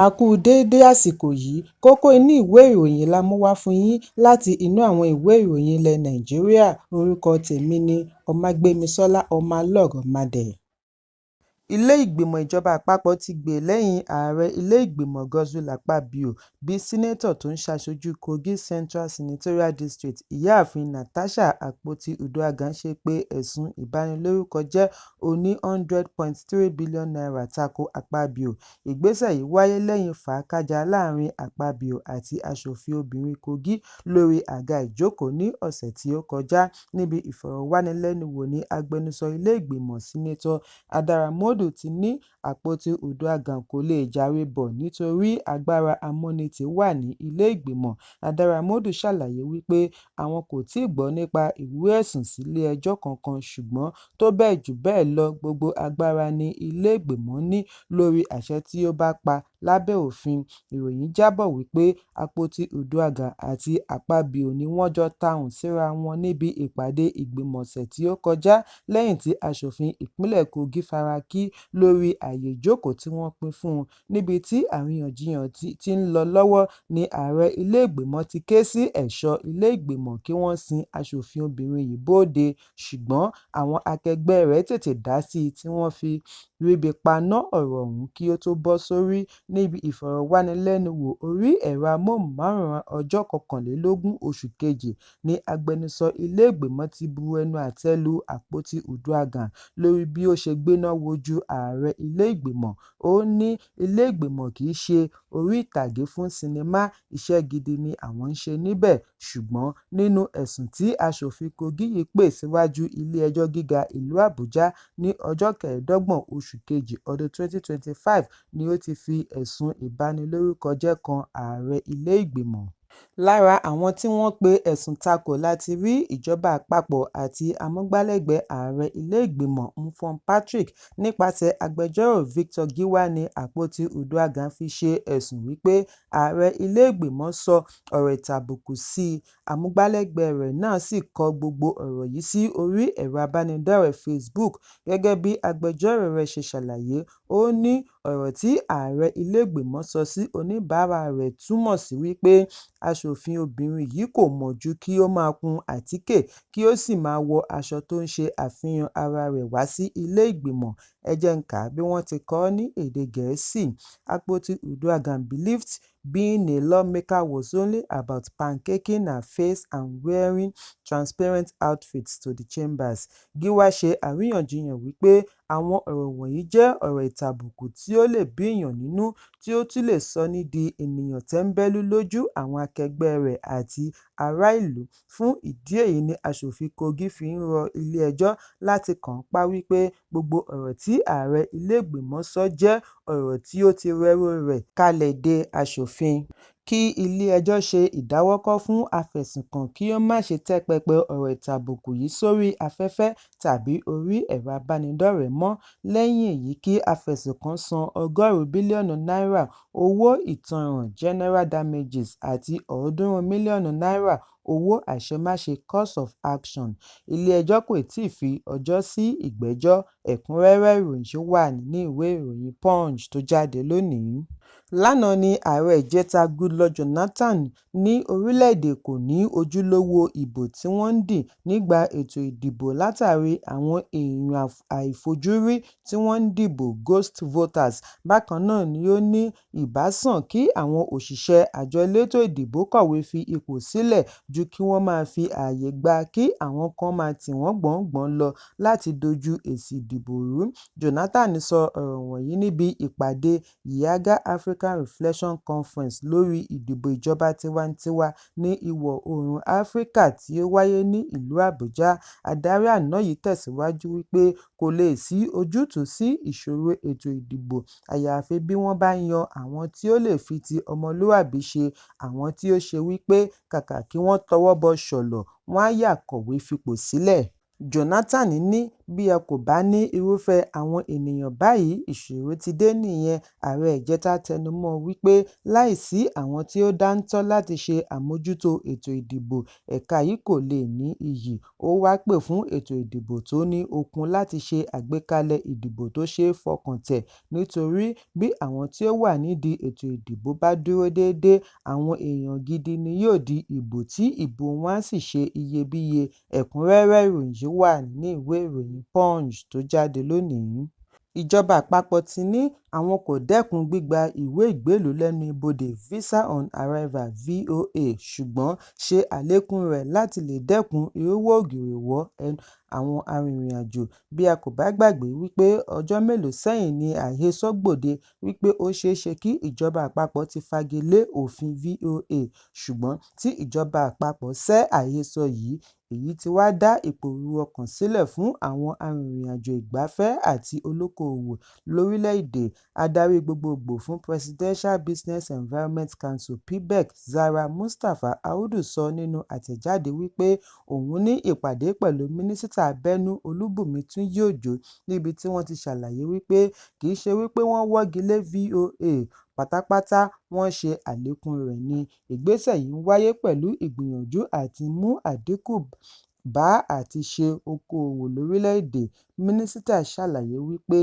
A kú déédé àsìkò yìí, kókó inú ìwé ìròyìn la mú wá fún yín láti inú àwọn ìwé ìròyìn ilẹ̀ Nàìjíríà. Orúkọ tèmi ni Ọmágbémisọ́lá Ọmọlọ́rọ̀mọdẹ̀. Ilé ìgbìmọ̀ ìjọba àpapọ̀ ti gbè lẹ́yìn ààrẹ ilé ìgbìmọ̀ Godswill Akpabio bí sínétọ̀ tó ń ṣaṣojú Kogi Central Senatorial District ìyáàfin Natasha Akpoti-Uduaghan ṣe pé ẹ̀sùn ìbanilórúkọjẹ́ oní n100.3 billion tako Akpabio. Ìgbésẹ̀ yìí wáyé lẹ́yìn fàákájà láàrin Akpabio àti aṣòfin obìnrin Kogi lórí àga ìjókòó ní ọ̀sẹ̀ tí ó kọjá. Níbi ìfọ̀rọ̀wánilẹ́nuwò ní agbẹnusọ ilé ìgbìmọ̀ Sínétọ̀ Adaramodu ti ní Akpoti-Uduaghan kò lè jàre bọ̀ nítorí agbára amúnitì wà ní ilé ìgbìmọ̀. Adaramodu ṣàlàyé wípé àwọn kò tíì gbọ́ nípa ìwé ẹ̀sùn sílé ẹjọ́ kankan, ṣùgbọ́n tó bẹ́ẹ̀ jù bẹ́ẹ̀ lọ, gbogbo agbára ni ilé ìgbìmọ̀ ní lórí àṣẹ tí ó bá pa lábẹ́ òfin. Ìròyìn jábọ̀ wípé Akpoti-Uduaghan àti Akpabio ni wọ́n jọ tahùn síra wọn níbi ìpàdé ìgbìmọ̀ ọ̀sẹ̀ tí ó kọjá lẹ́yìn tí aṣòfin ìpínlẹ̀ Kogi fara kí lórí ààyè ìjókòó tí wọ́n pín fún un. Níbi tí àríyànjiyàn ti ń lọ lọ́wọ́ ni ààrẹ ilé ìgbìmọ̀ ti ké sí ẹ̀ṣọ́ ilé ìgbìmọ̀ kí wọ́n sin aṣòfin obìnrin yìí bóde, ṣùgbọ́n àwọn akẹgbẹ́ rẹ̀ tètè dá sí i tí wọ́n fi ríbi paná ọ̀rọ̀ ọ̀hún kí ó tó bọ́ sórí. Níbi ìfọ̀rọ̀wánilẹ́nuwò orí ẹ̀rọ amóhùnmáwòrán ọjọ́ 21 oṣù kejì ni agbẹnusọ ilé ìgbìmọ̀ ti bu ẹnu àtẹ́ lu Akpoti-Uduaghan lórí bí ó ṣe gbéná wojú ààrẹ ilé ìgbìmọ̀. Ó ní ilé ìgbìmọ̀ kì í ṣe orí ìtàgé fún sinimá, iṣẹ́ gidi ni àwọn ń ṣe níbẹ̀. Ṣùgbọ́n nínú ẹ̀sùn tí aṣòfin Kogi yìí pè síwájú ilé ẹjọ́ gíga ìlú Àbújá ní ọjọ́ 25 oṣù kejì ọdún 2025 ni ó ti fi ẹ̀sùn ìbanilórúkọjẹ́ kan ààrẹ ilé ìgbìmọ̀. Lára àwọn tí wọ́n pe ẹ̀sùn takò láti rí ìjọba àpapọ̀ àti amúgbálẹ́gbẹ̀ẹ́ ààrẹ ilé ìgbìmọ̀ Mfon Patrick nípasẹ̀ agbẹjọ́rò Victor Giwa ní Akpoti-Uduaghan fi ṣe ẹ̀sùn wípé ààrẹ ilé ìgbìmọ̀ sọ ọ̀rọ̀ ìtàbùkù sí i. Amúgbálẹ́gbẹ̀ẹ́ rẹ̀ náà sì kọ gbogbo ọ̀rọ̀ yìí sí orí ẹ̀rọ abánidọ́rẹ̀ẹ́ Facebook. Gẹ́gẹ́ bí agbẹjọ́rò rẹ̀ ṣe ṣàlàyé, ó ní ọ̀rọ̀ tí ààrẹ ilé ìgbìmọ̀ sọ sí oníbàárà rẹ̀ túmọ̀ sí wípé aṣòfin obìnrin yìí kò mọ̀ ju kí ó máa kun àtíkè kí ó sì máa wọ aṣọ tó ń ṣe àfihàn ara rẹ̀ wá sí ilé ìgbìmọ̀. Ẹ jẹ́ n kà á bí wọ́n ti kọ ọ́ ní èdè Gẹ̀ẹ́sì. Akpoti-Uduaghan believed being a lawmaker was only about pancaking her face and wearing transparent outfits to the chambers. Giwa ṣe àríyànjiyàn wípé àwọn ọ̀rọ̀ wọ̀nyí jẹ́ ọ̀rọ̀ ìtàbùkù tí ó lè bíyàn nínú, tí ó tún lè sọ ní di ènìyàn tẹ́ńbẹ́lú lójú àwọn akẹgbẹ́ rẹ̀ àti ará ìlú. Fún ìdí èyí ni aṣòfin Kogi fi ń rọ ilé ẹjọ́ láti kàn pa wípé gbogbo ọ̀rọ̀ tí ààrẹ ilé ìgbìmọ̀ sọ jẹ́ ọ̀rọ̀ tí ó ti rẹ́rọ̀ rẹ̀ kalẹ̀ dé aṣòfin. Kí ilé ẹjọ́ ṣe ìdáwọ́kọ̀ fún afẹ̀sùnkàn kí ó má ṣe tẹ́ pẹpẹ ọ̀rọ̀ ìtàbùkù yìí sórí afẹ́fẹ́ tàbí orí ẹ̀rọ abánidọ́rẹ̀ẹ́ mọ́. Lẹ́yìn èyí kí afẹ̀sùnkàn san $100 bílíọ̀nù owó ìtanràn general damages àti $300 mílíọ̀nù owó àṣemáṣe cost of action. Ilé ẹjọ́ kò tíì fi ọjọ́ sí ìgbẹ́jọ́. Ẹ̀kúnrẹ́rẹ́ ìròyìn ṣì wà nínú ìwé ìròyìn Punch tó jáde lónìí. Lánàá ni ààrẹ ìjẹta Goodluck Jonathan ní orílẹ̀-èdè kò ní ojúlówó ìbò tí wọ́n ń dì nígbà ètò ìdìbò látàrí àwọn èèyàn àìfojúrí tí wọ́n ń dìbò ghost voters. Bákan náà ni ó ní ìbá sàn kí àwọn òṣìṣẹ́ àjọ elétò ìdìbò kọ̀wé fi ipò sílẹ̀ ju kí wọ́n máa fi ààyè gba kí àwọn kan máa tì wọ́n gbọ̀ngbọ̀n lọ láti dojú èsì ìdìbò rú. Jonathan sọ ọ̀rọ̀ wọ̀nyí níbi ìpàdé Yiaga African Reflection Conference lórí ìdìbò ìjọba tiwantiwa ní ìwọ̀-oòrùn Áfíríkà tí ó wáyé ní ìlú Àbújá. Adarí àná yìí tẹ̀síwájú wípé kò lè sí ojútùú sí ìṣòro ètò ìdìbò àyàfi bí wọ́n bá yan àwọn tí ó lè fi ti ọmọlúwàbí ṣe, àwọn tí ó ṣe wípé kàkà kí wọ́n tọwọ́ bọ ṣọ̀lọ̀, wọ́n á yà kọ̀wé fipò sílẹ̀. Jonathan ní bí ẹ kò bá ní irúfẹ́ àwọn ènìyàn báyìí, ìṣòro ti dé nìyẹn. Ààrẹ Ìjẹta tẹnumọ́ wípé láìsí àwọn tí ó dáńtọ́ láti ṣe àmójútó ètò ìdìbò, ẹ̀ka yìí kò lè ní iyì. Ó wá pè fún ètò ìdìbò tó ní okun láti ṣe àgbékalẹ̀ ìdìbò tó ṣeé fọkàn tẹ̀, nítorí bí àwọn tí ó wà nídìí ètò ìdìbò bá dúró déédéé, àwọn èèyàn gidi ni yóò di ìbò tí ìbò wọn á sì ṣe iyebíye. Ẹ̀kúnrẹ́rẹ́ ìròyìn yìí wà ní ìwé ìròyìn Punch tó jáde lónìí. Ìjọba àpapọ̀ ti ní àwọn kò dẹ́kun gbígba ìwé ìgbélùú lẹ́nu ibodè Visa on Arrival (VOA), ṣùgbọ́n ṣe àlékún rẹ̀ láti lè dẹ́kun ìrúwọ́ ògìrìwọ̀ àwọn arìnrìn-àjò. Bí a kò bá gbàgbé wípé ọjọ́ mélòó sẹ́yìn ni àhesọ gbòde wípé ó ṣeéṣe kí ìjọba àpapọ̀ ti fagi lé òfin VOA, ṣùgbọ́n tí ìjọba àpapọ̀ sẹ́ àhesọ yìí, èyí ti wá dá ìpòrúru ọkàn sílẹ̀ fún àwọn arìnrìn-àjò ìgbafẹ́ àti olókoòwò lórílẹ̀-èdè. Adarí gbogbogbò fún Presidential Business Environment Council (PBEC), Zahra Mustapha Audu sọ nínú àtẹ̀jáde wípé òun ní ìpàdé pẹ̀lú Mínísítà Abẹ́nú Olúbùnmi Túnjí-Òjó níbi tí wọ́n ti ṣàlàyé wípé kìí ṣe wípé wọ́n wọ́gi lé VOA pátápátá, wọ́n ṣe àlékún rẹ̀ ni. Ìgbésẹ̀ yìí ń wáyé pẹ̀lú ìgbìyànjú àti mú àdínkù bá àti ṣe okòòwò lórílẹ̀-èdè. Mínísítà ṣàlàyé wípé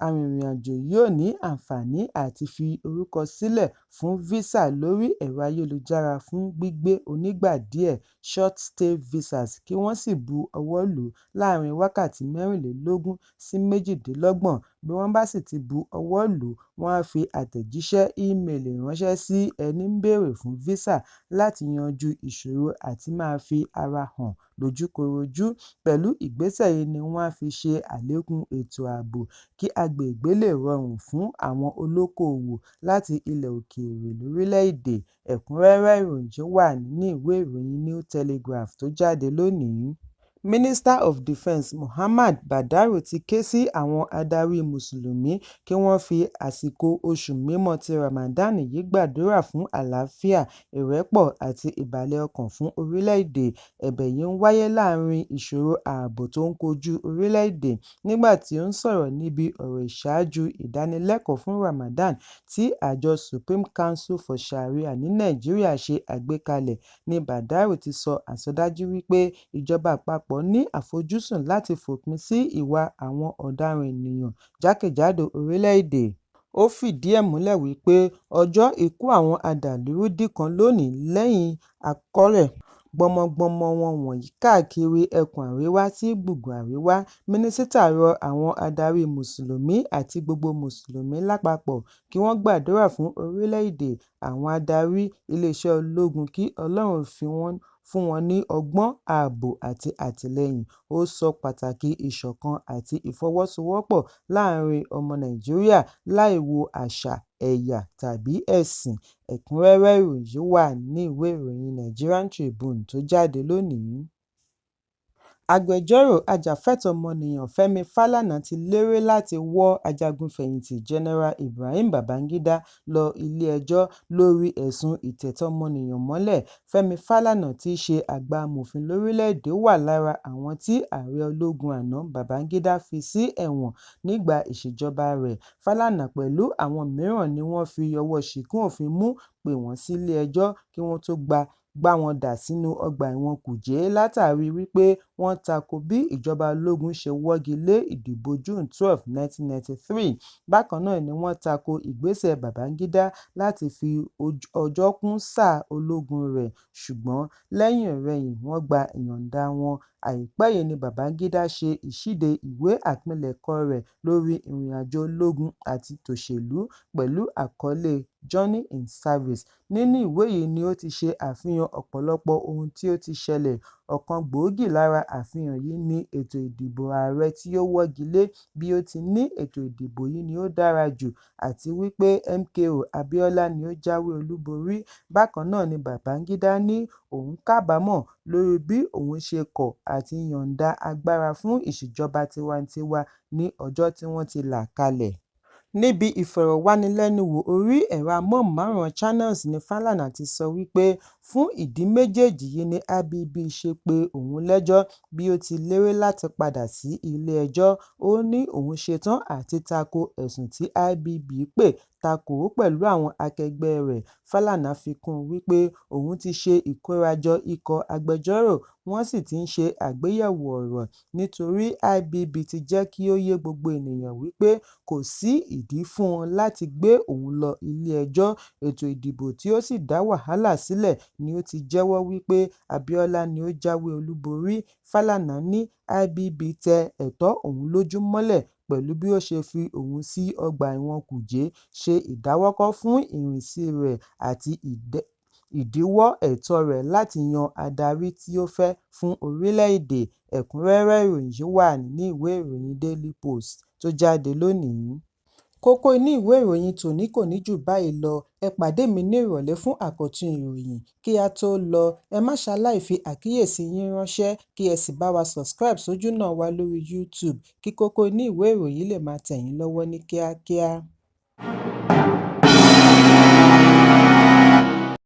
arìnrìn-àjò yóò ní àǹfààní àti fi orúkọ sílẹ̀ fún Visa lórí ẹ̀rọ ayélujára fún gbígbé onígbà díẹ̀ (short stay visas) kí wọ́n sì bu ọwọ́ lù ú láàárín wákàtí 24 sí 48. Bí wọ́n bá sì ti bu ọwọ́ lù ú, wọ́n á fi àtẹ̀jíṣẹ́ ímeèlì ránṣẹ́ sí ẹni ń béèrè fún Visa láti yanjú ìṣòro àti máa fi ara hàn lójúkorojú. Pẹ̀lú ìgbésẹ̀ yìí ni wọ́n á fi ṣe àlékún ètò ààbò kí agbègbè lè rọrùn fún àwọn olókoòwò láti ilẹ̀ òkèèrè lórílẹ̀-èdè. Ẹ̀kúnrẹ́rẹ́ ìròyìn wà ní ìwé ìròyìn New Telegraph tó jáde lónìí. Minister of Defence Muhammad Badaru ti ké sí àwọn adarí Mùsùlùmí kí wọ́n fi àsìkò oṣù mímọ́ ti Ramadan yìí gbàdúrà fún àlàáfíà, ìrẹ́pọ̀ àti ìbàlẹ̀ ọkàn fún orílẹ̀-èdè. Ẹ̀bẹ̀ yìí ń wáyé láàárín ìṣòro ààbò tó ń kojú orílẹ̀-èdè. Nígbà tí ó ń sọ̀rọ̀ níbi ọ̀rọ̀ ìṣáájú ìdánilẹ́kọ̀ọ́ fún Ramadan tí àjọ Supreme Council for Sharia ní Nàìjíríà ṣe àgbékalẹ̀, ni Badaru ti sọ àsọdájú wípé ìjọba àpapọ̀ ní àfojúsùn láti fòpin sí ìwà àwọn ọ̀daràn ènìyàn jákèjádò orílẹ̀-èdè. Ó fìdí ẹ̀ múlẹ̀ wípé ọjọ́ ikú àwọn adàlúrúdì kan lónìí lẹ́yìn àkọlé gbọmọgbọmọ wọn wọ̀nyí káàkiri ẹkùn àríwá sí gbùngbùn àríwá. Mínísítà rọ àwọn adarí Mùsùlùmí àti gbogbo Mùsùlùmí lápapọ̀ kí wọ́n gbàdúrà fún orílẹ̀-èdè, àwọn adarí iléeṣẹ́ ológun kí Ọlọ́run fún wọn ní ọgbọ́n, ààbò àti àtìlẹ́yìn. Ó sọ pàtàkì ìṣọ̀kan àti ìfọwọ́sowọ́pọ̀ láàárín ọmọ Nàìjíríà láì wo àṣà, ẹ̀yà tàbí ẹ̀sìn. Ẹ̀kúnrẹ́rẹ́ ìròyìn wà ní ìwé ìròyìn Nigerian Tribune tó jáde lónìí. Agbẹjọ́rò ajàfẹ́tọ̀ọ́ ọmọnìyàn Fẹ́mi Fálànà ti lérí láti wọ́ ajagun-fẹ̀yìntì General Ibrahim Babangida lọ ilé-ẹjọ́ lórí ẹ̀sùn ìtẹ̀tọ́ ọmọnìyàn mọ́lẹ̀. Fẹ́mi Fálànà tí í ṣe àgbà amòfin lórílẹ̀-èdè wà lára àwọn tí ààrẹ ológun àná Babangida fi sí ẹ̀wọ̀n nígbà ìṣèjọba rẹ̀. Fálànà pẹ̀lú àwọn mìíràn ni wọ́n fi ọwọ́ ṣìgún òfin mú pé wọ́n sílé-ẹjọ́ kí wọ́n tó gbá wọn dà sínú ọgbà ẹ̀wọ̀n Kùjé látàrí wípé wọ́n tako bí ìjọba ológun ṣe wọ́gi lé ìdìbò June 12, 1993. Bákan náà ni wọ́n tako ìgbésẹ̀ Babangida láti fi ọjọ́ kún sáà ológun rẹ̀, ṣùgbọ́n lẹ́yìn-ọ̀-rẹyìn wọ́n gba ìyọ̀ǹda wọn. Àìpẹ́ yìí ni Babangida ṣe ìṣíde ìwé àpilẹ̀kọ rẹ̀ lórí ìrìnàjò ológun àti tòṣèlú pẹ̀lú àkọlé Journey in Service. Nínú ìwé yìí ni ó ti ṣe àfihàn ọ̀pọ̀lọpọ̀ ohun tí ó ti ṣẹlẹ̀. Ọ̀kan gbòógì lára àfihàn yìí ni ètò ìdìbò ààrẹ tí ó wọ́gi lé, bí ó ti ní ètò ìdìbò yìí ni ó dára jù àti wípé MKO Abiola ni ó jáwé olúborí. Bákan náà ni Babangida ní òun kábàámọ̀ lórí bí òun ṣe kọ̀ àti yọ̀ǹda agbára fún ìṣèjọba tiwantiwa ní ọjọ́ tí wọ́n ti là kalẹ̀. Níbi ìfọ̀rọ̀wánilẹ́nuwò orí ẹ̀rọ amóhùnmáwòrán Channels ni Fálànà ti sọ wípé Fún ìdí méjèèjì yìí ni IBB ṣe pe òun lẹ́jọ́. Bí ó ti lérí láti padà sí ilé-ẹjọ́, ó ní òun ṣetán àti tako ẹ̀sùn tí IBB pè takò ó pẹ̀lú àwọn akẹgbẹ́ rẹ̀. Fálànà fi kún un wípé òun ti ṣe ìkórajọ ikọ̀ agbẹjọ́rò, wọ́n sì ti ń ṣe àgbéyẹ̀wò ọ̀rọ̀. Nítorí IBB ti jẹ́ kí ó yé gbogbo ènìyàn wípé kò sí ìdí fún wọn láti gbé òun lọ ilé-ẹjọ́. Ètò ìdìbò tí ó sì dá wàhálà sílẹ̀ ni ó ti jẹ́wọ́ wípé Abiola ni ó jáwé olúborí. Fálànà ní IBB tẹ ẹ̀tọ́ òun lójú mọ́lẹ̀ pẹ̀lú bí ó ṣe fi òun sí ọgbà ẹ̀wọ̀n Kùjé, ṣe ìdáwọ́kọ̀ fún ìrìnsí rẹ̀ àti ìdíwọ́ ẹ̀tọ́ rẹ̀ láti yan adarí tí ó fẹ́ fún orílẹ̀-èdè. Ẹ̀kúnrẹ́rẹ́ ìròyìn yìí wà nínú ìwé ìròyìn Daily Post tó jáde lónìí. Kókó inú ìwé ìròyìn tòní kò ní jù báyìí lọ. Ẹ pàdé mi ní ìrọ̀lẹ́ fún àkọ́tún ìròyìn. Kí a tó lọ, ẹ má ṣaláì fi àkíyèsí yín ránṣẹ́ kí ẹ sì bá wa subscribe sójúnà wa lórí YouTube kí kókó inú ìwé ìròyìn lè máa tẹ̀ yín lọ́wọ́ ní kíákíá.